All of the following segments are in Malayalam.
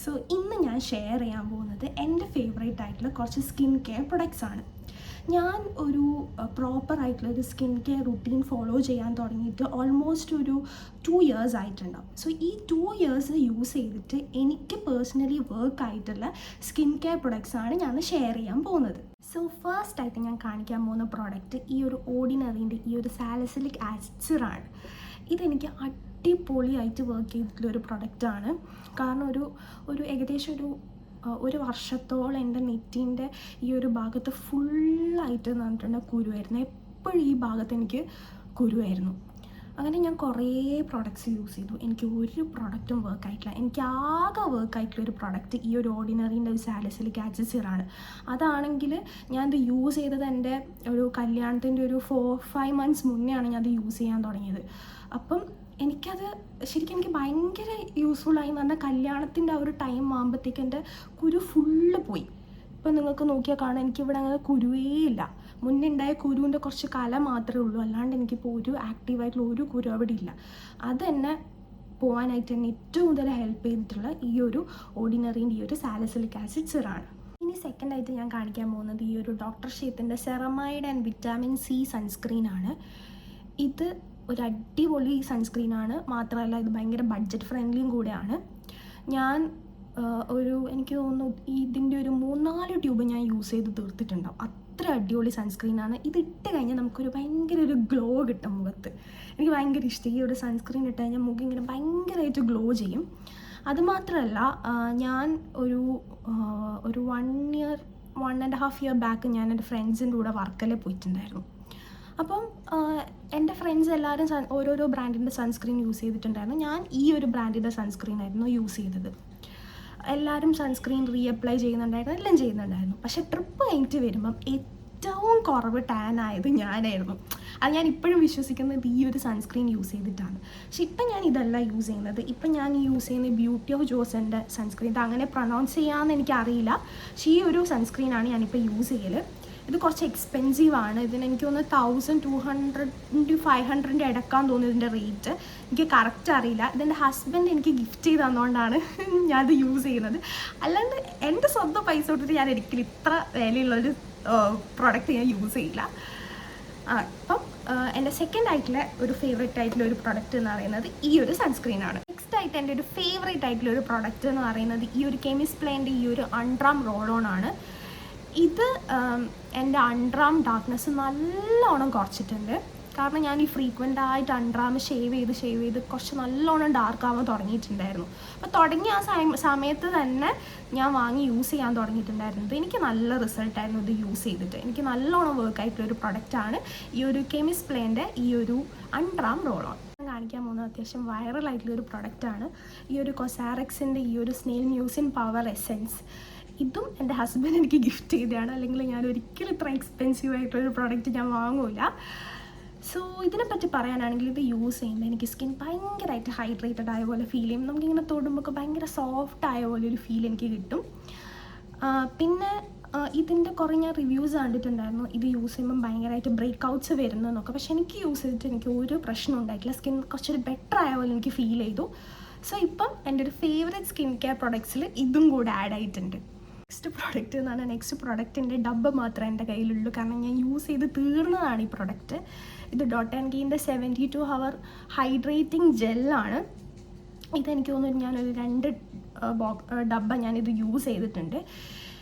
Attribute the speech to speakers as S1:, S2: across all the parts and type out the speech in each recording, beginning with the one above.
S1: സോ ഇന്ന് ഞാൻ ഷെയർ ചെയ്യാൻ പോകുന്നത് എൻ്റെ ഫേവറേറ്റ് ആയിട്ടുള്ള കുറച്ച് സ്കിൻ കെയർ പ്രൊഡക്ട്സ് ആണ്. ഞാൻ ഒരു പ്രോപ്പറായിട്ടുള്ളൊരു സ്കിൻ കെയർ റുട്ടീൻ ഫോളോ ചെയ്യാൻ തുടങ്ങിയിട്ട് ഓൾമോസ്റ്റ് ഒരു 2 ഇയേഴ്സ് ആയിട്ടുണ്ടാവും. സോ ഈ 2 ഇയേഴ്സ് യൂസ് ചെയ്തിട്ട് എനിക്ക് പേഴ്സണലി വർക്ക് ആയിട്ടുള്ള സ്കിൻ കെയർ പ്രൊഡക്ട്സ് ആണ് ഞാൻ ഷെയർ ചെയ്യാൻ പോകുന്നത്. സോ ഫസ്റ്റ് ആയിട്ട് ഞാൻ കാണിക്കാൻ പോകുന്ന പ്രോഡക്റ്റ് ഈ ഒരു ഓർഡിനറിൻ്റെ ഈ ഒരു സാലിസിലിക് ആസിഡ് സിറാണ്. ഇതെനിക്ക് അടിപൊളിയായിട്ട് വർക്ക് ചെയ്തിട്ടുള്ളൊരു പ്രൊഡക്റ്റാണ്. കാരണം ഒരു ഏകദേശം ഒരു വർഷത്തോളം എൻ്റെ നെറ്റിൻ്റെ ഈ ഒരു ഭാഗത്ത് ഫുള്ളായിട്ട് എന്ന് പറഞ്ഞിട്ടുണ്ടെങ്കിൽ കുരുവായിരുന്നു. എപ്പോഴും ഈ ഭാഗത്ത് എനിക്ക് കുരുവായിരുന്നു. അങ്ങനെ ഞാൻ കുറേ പ്രോഡക്റ്റ്സ് യൂസ് ചെയ്തു. എനിക്ക് ഒരു പ്രൊഡക്റ്റും വർക്ക് ആയിട്ടില്ല. എനിക്ക് ആകെ വർക്ക് ആയിട്ടുള്ള ഒരു പ്രൊഡക്റ്റ് ഈ ഒരു ഓർഡിനറിൻ്റെ ഒരു സാലിസിലിക് ആസിഡ് സിറാണ്. അതാണെങ്കിൽ ഞാനത് യൂസ് ചെയ്തത് എൻ്റെ ഒരു കല്യാണത്തിൻ്റെ ഒരു 4-5 months മുന്നേ ആണ് ഞാനത് യൂസ് ചെയ്യാൻ തുടങ്ങിയത്. അപ്പം എനിക്കത് ശരിക്കും എനിക്ക് ഭയങ്കര യൂസ്ഫുള്ളായി എന്ന് പറഞ്ഞാൽ കല്യാണത്തിൻ്റെ ആ ഒരു ടൈം ആകുമ്പോഴത്തേക്ക് എൻ്റെ കുരു ഫുള്ള് പോയി. ഇപ്പം നിങ്ങൾക്ക് നോക്കിയാൽ കാണാം എനിക്കിവിടെ അങ്ങനെ കുരുവേ ഇല്ല. മുന്നേ ഉണ്ടായ കുരുവിൻ്റെ കുറച്ച് കല മാത്രമേ ഉള്ളൂ, അല്ലാണ്ട് എനിക്കിപ്പോൾ ഒരു ആക്റ്റീവായിട്ടുള്ള ഒരു കുരു അവിടെ ഇല്ല. അത് തന്നെ പോകാനായിട്ട് എന്നെ ഏറ്റവും കൂടുതൽ ഹെൽപ്പ് ചെയ്തിട്ടുള്ള ഈ ഒരു ഓർഡിനറിൻ്റെ ഈ ഒരു സാലിസിലിക് ആസിഡ് സിറാണ്. ഇനി സെക്കൻഡായിട്ട് ഞാൻ കാണിക്കാൻ പോകുന്നത് ഈ ഒരു ഡോക്ടർ ഷീത്തിൻ്റെ സെറമൈഡ് ആൻഡ് വിറ്റാമിൻ സി സൺസ്ക്രീനാണ്. ഇത് ഒരു അടിപൊളി സൺസ്ക്രീനാണ്. മാത്രമല്ല ഇത് ഭയങ്കര ബഡ്ജറ്റ് ഫ്രണ്ട്ലിയും കൂടെയാണ്. ഞാൻ എനിക്ക് തോന്നുന്നു ഇതിൻ്റെ ഒരു 3-4 ട്യൂബ് ഞാൻ യൂസ് ചെയ്ത് തീർത്തിട്ടുണ്ടാവും. അത്ര അടിപൊളി സൺസ്ക്രീനാണ്. ഇതിട്ട് കഴിഞ്ഞാൽ നമുക്കൊരു ഭയങ്കര ഒരു ഗ്ലോ കിട്ടും മുഖത്ത്. എനിക്ക് ഭയങ്കര ഇഷ്ടം. ഈ ഒരു സൺസ്ക്രീൻ ഇട്ട് കഴിഞ്ഞാൽ മുഖം ഇങ്ങനെ ഭയങ്കരമായിട്ട് ഗ്ലോ ചെയ്യും. അതുമാത്രമല്ല ഞാൻ ഒരു 1.5 year ബാക്ക് ഞാൻ എൻ്റെ ഫ്രണ്ട്സിൻ്റെ കൂടെ വർക്കല പോയിട്ടുണ്ടായിരുന്നു. അപ്പം എൻ്റെ ഫ്രണ്ട്സ് എല്ലാവരും ഓരോരോ ബ്രാൻഡിൻ്റെ സൺസ്ക്രീൻ യൂസ് ചെയ്തിട്ടുണ്ടായിരുന്നു. ഞാൻ ഈ ഒരു ബ്രാൻഡിൻ്റെ സൺസ്ക്രീൻ ആയിരുന്നു യൂസ് ചെയ്തത്. എല്ലാവരും സൺസ്ക്രീൻ റീഅപ്ലൈ ചെയ്യുന്നുണ്ടായിരുന്നു, എല്ലാം ചെയ്യുന്നുണ്ടായിരുന്നു. പക്ഷേ ട്രിപ്പ് കഴിഞ്ഞിട്ട് വരുമ്പം ഏറ്റവും കുറവ് ടാൻ ആയത് ഞാനായിരുന്നു. അത് ഞാൻ ഇപ്പോഴും വിശ്വസിക്കുന്നത് ഈ ഒരു സൺസ്ക്രീൻ യൂസ് ചെയ്തിട്ടാണ്. പക്ഷെ ഇപ്പം ഞാൻ ഇതല്ല യൂസ് ചെയ്യുന്നത്. ഇപ്പം ഞാൻ യൂസ് ചെയ്യുന്ന ബ്യൂട്ടി ഓഫ് ജോസിൻ്റെ സൺസ്ക്രീൻ. ഇത് അങ്ങനെ പ്രൊനൗൺസ് ചെയ്യാമെന്ന് എനിക്കറിയില്ല. പക്ഷേ ഈ ഒരു സൺസ്ക്രീനാണ് ഞാനിപ്പോൾ യൂസ് ചെയ്യൽ. ഇത് കുറച്ച് എക്സ്പെൻസീവാണ്. ഇതിന് എനിക്ക് തോന്നുന്നു 1200-500 ഇടക്കാൻ തോന്നുന്നു ഇതിൻ്റെ റേറ്റ്. എനിക്ക് കറക്റ്റ് അറിയില്ല. ഇതെൻ്റെ ഹസ്ബൻഡ് എനിക്ക് ഗിഫ്റ്റ് ചെയ്ത് തന്നുകൊണ്ടാണ് ഞാനത് യൂസ് ചെയ്യുന്നത്. അല്ലാണ്ട് എൻ്റെ സ്വന്തം പൈസ കൊടുത്തിട്ട് ഞാൻ ഒരിക്കലും ഇത്ര വിലയുള്ളൊരു പ്രോഡക്റ്റ് ഞാൻ യൂസ് ചെയ്യില്ല. അപ്പം എൻ്റെ സെക്കൻഡ് ആയിട്ടുള്ള ഒരു ഫേവറേറ്റ് ആയിട്ടുള്ള ഒരു പ്രൊഡക്റ്റ് എന്ന് പറയുന്നത് ഈ ഒരു സൺസ്ക്രീനാണ്. നെക്സ്റ്റ് ആയിട്ട് എൻ്റെ ഒരു ഫേവറേറ്റ് ആയിട്ടുള്ള ഒരു പ്രൊഡക്റ്റ് എന്ന് പറയുന്നത് ഈ ഒരു കെമിസ്റ്റ് പ്ലേൻ്റെ ഈ ഒരു അൺട്രാം റോൾ-ഓൺ ആണ്. ഇത് എൻ്റെ അൺട്രാം ഡാർക്ക്നെസ് നല്ലോണം കുറച്ചിട്ടുണ്ട്. കാരണം ഞാൻ ഈ ഫ്രീക്വൻ്റ് ആയിട്ട് അൺട്രാം ഷേവ് ചെയ്ത് കുറച്ച് നല്ലോണം ഡാർക്ക് ആവാൻ തുടങ്ങിയിട്ടുണ്ടായിരുന്നു. അപ്പോൾ തുടങ്ങിയ ആ സമയത്ത് തന്നെ ഞാൻ വാങ്ങി യൂസ് ചെയ്യാൻ തുടങ്ങിയിട്ടുണ്ടായിരുന്നത്. എനിക്ക് നല്ല റിസൾട്ടായിരുന്നു ഇത് യൂസ് ചെയ്തിട്ട്. എനിക്ക് നല്ലോണം വർക്ക് ആയിട്ടുള്ളൊരു പ്രൊഡക്റ്റാണ് ഈ ഒരു കെമിസ്റ്റ് പ്ലേൻ്റെ ഈ ഒരു അൺട്രാം റോൾ-ഓൺ. കാണിക്കാൻ പോകുന്നത് അത്യാവശ്യം വൈറലായിട്ടുള്ളൊരു പ്രൊഡക്റ്റാണ് ഈ ഒരു കൊസാറക്സിൻ്റെ ഈ ഒരു സ്നെയിൽ മ്യൂസിൻ പവർ എസെൻസ്. ഇതും എൻ്റെ ഹസ്ബൻഡ് എനിക്ക് ഗിഫ്റ്റ് ചെയ്തതാണ്. അല്ലെങ്കിൽ ഞാൻ ഒരിക്കലും ഇത്ര എക്സ്പെൻസീവ് ആയിട്ടുള്ളൊരു പ്രോഡക്റ്റ് ഞാൻ വാങ്ങൂല. സോ ഇതിനെപ്പറ്റി പറയാനാണെങ്കിൽ ഇത് യൂസ് ചെയ്യുമ്പോൾ എനിക്ക് സ്കിൻ ഭയങ്കരമായിട്ട് ഹൈഡ്രേറ്റഡ് ആയ പോലെ ഫീൽ ചെയ്യും. നമുക്കിങ്ങനെ തൊടുമ്പോൾ ഭയങ്കര സോഫ്റ്റ് ആയ പോലെ ഒരു ഫീൽ എനിക്ക് കിട്ടും. പിന്നെ ഇതിൻ്റെ കുറേ ഞാൻ റിവ്യൂസ് കണ്ടിട്ടുണ്ടായിരുന്നു. ഇത് യൂസ് ചെയ്യുമ്പം ഭയങ്കരമായിട്ട് ബ്രേക്ക് ഔട്ട്സ് വരുന്നതെന്നൊക്കെ. പക്ഷേ എനിക്ക് യൂസ് ചെയ്തിട്ട് എനിക്ക് ഒരു പ്രശ്നം ഉണ്ടായിട്ടില്ല. സ്കിൻ കുറച്ചൊരു ബെറ്റർ ആയ പോലെ എനിക്ക് ഫീൽ ചെയ്തു. സോ ഇപ്പം എൻ്റെ ഒരു ഫേവറേറ്റ് സ്കിൻ കെയർ പ്രൊഡക്ട്സിൽ ഇതും കൂടെ ആഡ് ആയിട്ടുണ്ട്. നെക്സ്റ്റ് പ്രോഡക്റ്റ് എന്ന് പറഞ്ഞാൽ നെക്സ്റ്റ് പ്രൊഡക്റ്റിൻ്റെ ഡബ്ബ മാത്രമേ എൻ്റെ കയ്യിലുള്ളൂ. കാരണം ഞാൻ യൂസ് ചെയ്ത് തീർന്നതാണ് ഈ പ്രൊഡക്റ്റ്. ഇത് ഡോട്ട് ആൻഡ് കീൻ്റെ 72 hour ഹൈഡ്രേറ്റിംഗ് ജെല്ലാണ്. ഇതെനിക്ക് തോന്നുന്നു ഞാനൊരു 2 ഡബ്ബ ഞാനിത് യൂസ് ചെയ്തിട്ടുണ്ട്.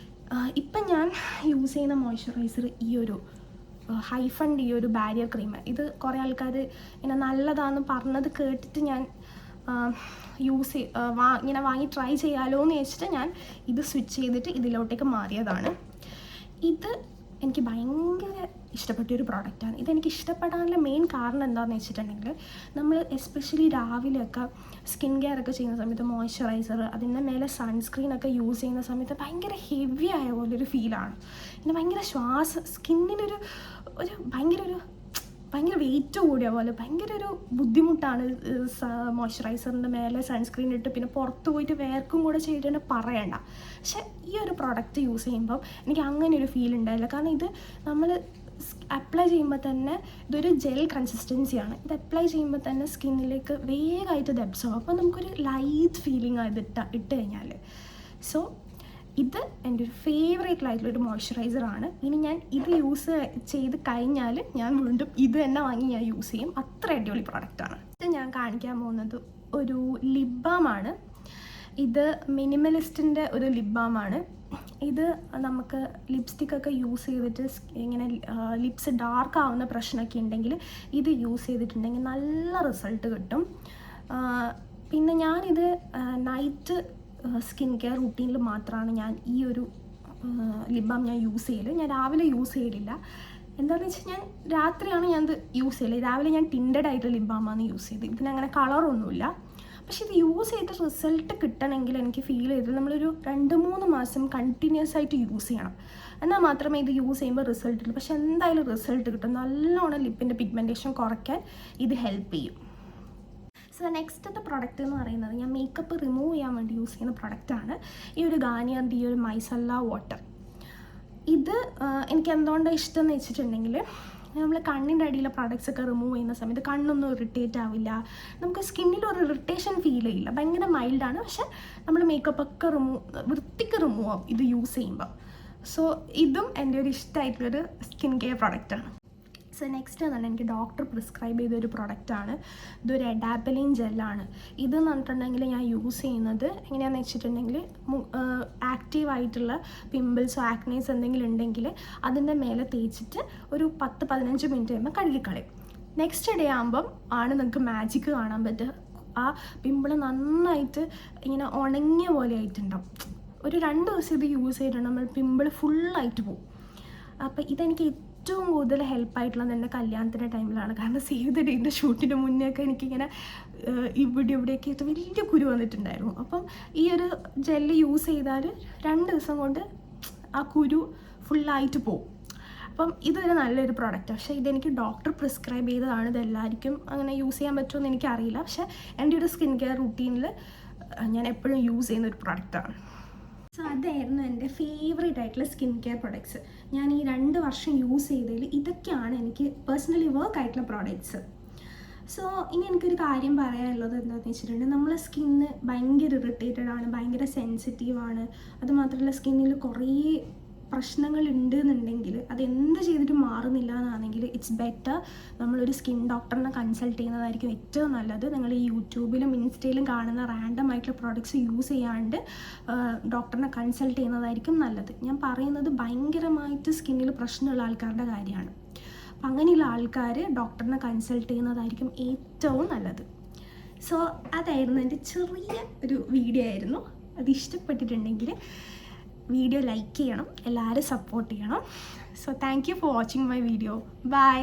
S1: ഇപ്പം ഞാൻ യൂസ് ചെയ്യുന്ന മോയ്സ്ചറൈസർ ഈ ഒരു ഹൈഫണ്ട് ഈ ഒരു ബാരിയർ ക്രീം. ഇത് കുറേ ആൾക്കാർ ഇങ്ങനെ നല്ലതാണെന്ന് പറഞ്ഞത് കേട്ടിട്ട് ഞാൻ ഇങ്ങനെ വാങ്ങി ട്രൈ ചെയ്യാമല്ലോ എന്ന് വെച്ചിട്ട് ഞാൻ ഇത് സ്വിച്ച് ചെയ്തിട്ട് ഇതിലോട്ടേക്ക് മാറിയതാണ്. ഇത് എനിക്ക് ഭയങ്കര ഇഷ്ടപ്പെട്ടൊരു പ്രോഡക്റ്റാണ്. ഇതെനിക്ക് ഇഷ്ടപ്പെടാനുള്ള മെയിൻ കാരണം എന്താണെന്ന് വെച്ചിട്ടുണ്ടെങ്കിൽ നമ്മൾ എസ്പെഷ്യലി രാവിലെയൊക്കെ സ്കിൻ കെയർ ഒക്കെ ചെയ്യുന്ന സമയത്ത് മോയ്സ്ചറൈസർ അതിൻ്റെ മേലെ സൺസ്ക്രീനൊക്കെ യൂസ് ചെയ്യുന്ന സമയത്ത് ഭയങ്കര ഹെവി ആയ പോലൊരു ഫീലാണ്. പിന്നെ ഭയങ്കര സ്കിന്നിനൊരു ഭയങ്കര വെയിറ്റ് കൂടിയ പോലെ ഭയങ്കര ഒരു ബുദ്ധിമുട്ടാണ്. മോയ്സ്ചറൈസറിൻ്റെ മേലെ സൺസ്ക്രീൻ ഇട്ട് പിന്നെ പുറത്ത് പോയിട്ട് വേർക്കും കൂടെ ചെയ്തിട്ട് പറയണ്ട. പക്ഷേ ഈ ഒരു പ്രോഡക്റ്റ് യൂസ് ചെയ്യുമ്പം എനിക്ക് അങ്ങനെ ഒരു ഫീൽ ഉണ്ടായില്ല. കാരണം ഇത് നമ്മൾ അപ്ലൈ ചെയ്യുമ്പോൾ തന്നെ ഇതൊരു ജെൽ കൺസിസ്റ്റൻസിയാണ്. ഇത് അപ്ലൈ ചെയ്യുമ്പോൾ തന്നെ സ്കിന്നിലേക്ക് വേഗമായിട്ട് ഇത് അബ്സോർബ്, അപ്പോൾ നമുക്കൊരു ലൈറ്റ് ഫീലിംഗ് ആയത് ഇട്ട് കഴിഞ്ഞാൽ. സോ ഇത് എൻ്റെ ഒരു ഫേവറേറ്റിലായിട്ടുള്ളൊരു മോയ്സ്ചറൈസറാണ്. ഇനി ഞാൻ ഇത് യൂസ് ചെയ്ത് കഴിഞ്ഞാൽ ഞാൻ വീണ്ടും ഇത് തന്നെ വാങ്ങി ഞാൻ യൂസ് ചെയ്യും. അത്ര അടിപൊളി പ്രോഡക്റ്റാണ്. ഇത് ഞാൻ കാണിക്കാൻ പോകുന്നത് ഒരു ലിപ് ബാമാണ്. ഇത് മിനിമലിസ്റ്റിൻ്റെ ഒരു ലിപ് ബാമാണ്. ഇത് നമുക്ക് ലിപ്സ്റ്റിക്കൊക്കെ യൂസ് ചെയ്തിട്ട് ഇങ്ങനെ ലിപ്സ് ഡാർക്ക് ആവുന്ന പ്രശ്നമൊക്കെ ഉണ്ടെങ്കിൽ ഇത് യൂസ് ചെയ്തിട്ടുണ്ടെങ്കിൽ നല്ല റിസൾട്ട് കിട്ടും. പിന്നെ ഞാനിത് നൈറ്റ് സ്കിൻ കെയർ റൂട്ടീനിൽ മാത്രമാണ് ഞാൻ ഈ ഒരു ലിപ് ബാം ഞാൻ യൂസ് ചെയ്യല്. ഞാൻ രാവിലെ യൂസ് ചെയ്യലില്ല. എന്താണെന്ന് വെച്ചാൽ ഞാൻ രാത്രിയാണ് ഞാനത് യൂസ് ചെയ്യല്. രാവിലെ ഞാൻ ടിൻഡഡ് ആയിട്ട് ലിപ് ബാമാണ് യൂസ് ചെയ്ത്. ഇതിനങ്ങനെ കളറൊന്നുമില്ല. പക്ഷെ ഇത് യൂസ് ചെയ്ത് റിസൾട്ട് കിട്ടണമെങ്കിൽ എനിക്ക് ഫീൽ ചെയ്തത് നമ്മളൊരു 2-3 മാസം കണ്ടിന്യൂസ് ആയിട്ട് യൂസ് ചെയ്യണം. എന്നാൽ മാത്രമേ ഇത് യൂസ് ചെയ്യുമ്പോൾ റിസൾട്ട് കിട്ടും. പക്ഷെ എന്തായാലും റിസൾട്ട് കിട്ടും. നല്ലോണം ലിപ്പിൻ്റെ പിഗ്മെൻറ്റേഷൻ കുറയ്ക്കാൻ ഇത് ഹെൽപ്പ് ചെയ്യും. സോ നെക്സ്റ്റത്തെ പ്രൊഡക്റ്റ് എന്ന് പറയുന്നത് ഞാൻ മേക്കപ്പ് റിമൂവ് ചെയ്യാൻ വേണ്ടി യൂസ് ചെയ്യുന്ന പ്രൊഡക്റ്റാണ്. ഈ ഒരു ഗാർണിയറിൻ്റെ ഈ ഒരു മൈസല്ല വാട്ടർ. ഇത് എനിക്ക് എന്തുകൊണ്ടാണ് ഇഷ്ടം എന്ന് വെച്ചിട്ടുണ്ടെങ്കിൽ നമ്മൾ കണ്ണിൻ്റെ അടിയിലെ പ്രോഡക്റ്റ്സ് ഒക്കെ റിമൂവ് ചെയ്യുന്ന സമയത്ത് കണ്ണൊന്നും ഇറിറ്റേറ്റ് ആവില്ല. നമുക്ക് സ്കിന്നിൽ ഒരു ഇറിറ്റേഷൻ ഫീൽ ചെയ്യില്ല. ഭയങ്കര മൈൽഡാണ്. പക്ഷെ നമ്മൾ മേക്കപ്പ് ഒക്കെ വൃത്തിക്ക് റിമൂവ് ആവും ഇത് യൂസ് ചെയ്യുമ്പോൾ. സോ ഇതും എൻ്റെ ഒരു ഇഷ്ടമായിട്ടുള്ളൊരു സ്കിൻ കെയർ പ്രോഡക്റ്റാണ്. സോ നെക്സ്റ്റ് എന്ന് പറഞ്ഞാൽ എനിക്ക് ഡോക്ടർ പ്രിസ്ക്രൈബ് ചെയ്തൊരു പ്രൊഡക്റ്റാണ്. ഇതൊരു എഡാപ്പലിൻ ജെല്ലാണ്. ഇതെന്ന് പറഞ്ഞിട്ടുണ്ടെങ്കിൽ ഞാൻ യൂസ് ചെയ്യുന്നത് എങ്ങനെയാണെന്ന് വെച്ചിട്ടുണ്ടെങ്കിൽ ആക്റ്റീവായിട്ടുള്ള പിമ്പിൾസോ ആക്നേസ് എന്തെങ്കിലും ഉണ്ടെങ്കിൽ അതിൻ്റെ മേലെ തേച്ചിട്ട് ഒരു 10-15 മിനിറ്റ് കഴിയുമ്പോൾ കഴുകിക്കളയും. നെക്സ്റ്റ് ഡേ ആകുമ്പം ആണ് നമുക്ക് മാജിക്ക് കാണാൻ പറ്റുക. ആ പിമ്പിൾ നന്നായിട്ട് ഇങ്ങനെ ഉണങ്ങിയ പോലെ ആയിട്ടുണ്ടാവും. ഒരു 2 ദിവസം ഇത് യൂസ് ചെയ്തിട്ടുണ്ടെങ്കിൽ നമ്മൾ പിമ്പിൾ ഫുള്ളായിട്ട് പോകും. അപ്പോൾ ഇതെനിക്ക് ഏറ്റവും കൂടുതൽ ഹെൽപ്പായിട്ടുള്ളത് എൻ്റെ കല്യാണത്തിൻ്റെ ടൈമിലാണ്. കാരണം സേവ് ദ ഡേറ്റിൻ്റെ ഷൂട്ടിൻ്റെ മുന്നേ ഒക്കെ എനിക്കിങ്ങനെ ഇവിടെയൊക്കെ ആയിട്ട് വലിയ കുരു വന്നിട്ടുണ്ടായിരുന്നു. അപ്പം ഈ ഒരു ജെല്ല് യൂസ് ചെയ്താൽ 2 ദിവസം കൊണ്ട് ആ കുരു ഫുള്ളായിട്ട് പോകും. അപ്പം ഇതൊരു നല്ലൊരു പ്രോഡക്റ്റാണ്. പക്ഷേ ഇതെനിക്ക് ഡോക്ടർ പ്രിസ്ക്രൈബ് ചെയ്തതാണ്. ഇതെല്ലാവർക്കും അങ്ങനെ യൂസ് ചെയ്യാൻ പറ്റുമെന്ന് എനിക്കറിയില്ല. പക്ഷേ എൻ്റെ ഒരു സ്കിൻ കെയർ റൂട്ടീനിൽ ഞാൻ എപ്പോഴും യൂസ് ചെയ്യുന്ന ഒരു പ്രോഡക്റ്റാണ്. സോ അതായിരുന്നു എൻ്റെ ഫേവറേറ്റ് ആയിട്ടുള്ള സ്കിൻ കെയർ പ്രൊഡക്ട്സ്. ഞാൻ ഈ 2 വർഷം യൂസ് ചെയ്തതിൽ ഇതൊക്കെയാണ് എനിക്ക് പേഴ്സണലി വർക്ക് ആയിട്ടുള്ള പ്രോഡക്ട്സ്. സോ ഇനി എനിക്കൊരു കാര്യം പറയാനുള്ളത് എന്താണെന്ന് വെച്ചിട്ടുണ്ടെങ്കിൽ നമ്മളെ സ്കിന്ന് ഭയങ്കര ഇറിറ്റേറ്റഡ് ആണ്, ഭയങ്കര സെൻസിറ്റീവാണ്. അതുമാത്രമല്ല സ്കിന്നിൽ കുറേ പ്രശ്നങ്ങൾ ഉണ്ട് എന്നുണ്ടെങ്കിൽ അത് എന്ത് ചെയ്തിട്ടും മാറുന്നില്ല എന്നാണെങ്കിൽ ഇറ്റ്സ് ബെറ്റർ നമ്മളൊരു സ്കിൻ ഡോക്ടറിനെ കൺസൾട്ട് ചെയ്യുന്നതായിരിക്കും ഏറ്റവും നല്ലത്. നിങ്ങൾ ഈ യൂട്യൂബിലും ഇൻസ്റ്റയിലും കാണുന്ന റാൻഡം ആയിട്ടുള്ള പ്രോഡക്റ്റ്സ് യൂസ് ചെയ്യാണ്ട് ഡോക്ടറിനെ കൺസൾട്ട് ചെയ്യുന്നതായിരിക്കും നല്ലത്. ഞാൻ പറയുന്നത് ഭയങ്കരമായിട്ട് സ്കിന്നിൽ പ്രശ്നമുള്ള ആൾക്കാരുടെ കാര്യമാണ്. അപ്പം അങ്ങനെയുള്ള ആൾക്കാർ ഡോക്ടറിനെ കൺസൾട്ട് ചെയ്യുന്നതായിരിക്കും ഏറ്റവും നല്ലത്. സോ അതായിരുന്നു എൻ്റെ ചെറിയ ഒരു വീഡിയോ ആയിരുന്നു. അത് ഇഷ്ടപ്പെട്ടിട്ടുണ്ടെങ്കിൽ വീഡിയോ ലൈക്ക് ചെയ്യണം, എല്ലാവരും സപ്പോർട്ട് ചെയ്യണം. So thank you for watching my video. By.